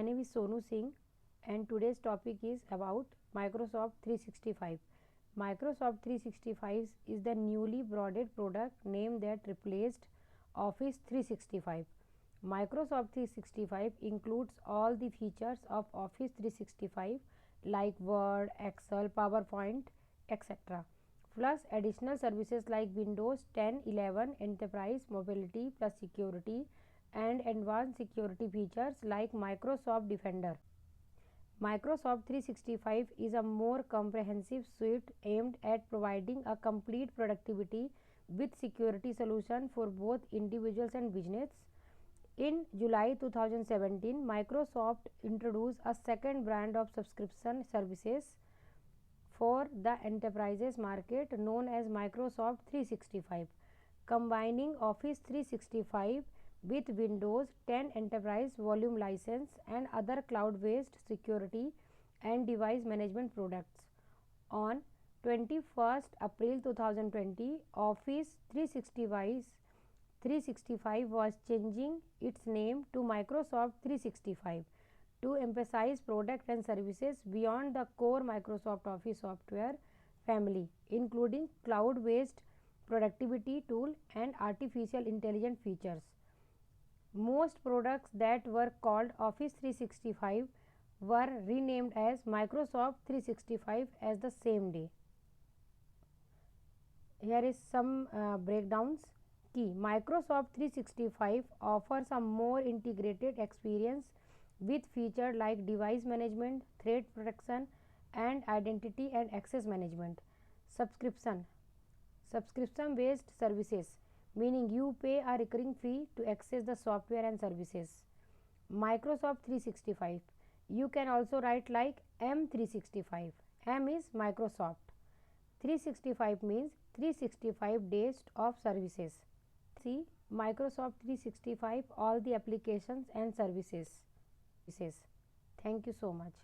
My name is Sonu Singh and today's topic is about Microsoft 365. Microsoft 365 is the newly broadened product name that replaced Office 365. Microsoft 365 includes all the features of Office 365 like Word, Excel, PowerPoint, etc. Plus additional services like Windows 10, 11, Enterprise, Mobility plus Security and advanced security features like Microsoft Defender. Microsoft 365 is a more comprehensive suite aimed at providing a complete productivity with security solution for both individuals and business. In July 2017, Microsoft introduced a second brand of subscription services for the enterprises market known as Microsoft 365, combining Office 365 with Windows 10 Enterprise Volume License and other cloud-based security and device management products. On 21st April 2020, Office 365 was changing its name to Microsoft 365 to emphasize products and services beyond the core Microsoft Office software family, including cloud-based productivity tool and artificial intelligence features. Most products that were called Office 365 were renamed as Microsoft 365 as the same day. Here is some breakdowns. Key: Microsoft 365 offers a more integrated experience with features like device management, threat protection, and identity and access management. Subscription-based services, meaning you pay a recurring fee to access the software and services. Microsoft 365. You can also write like M365. M is Microsoft. 365 means 365 days of services. See Microsoft 365, all the applications and services. Thank you so much.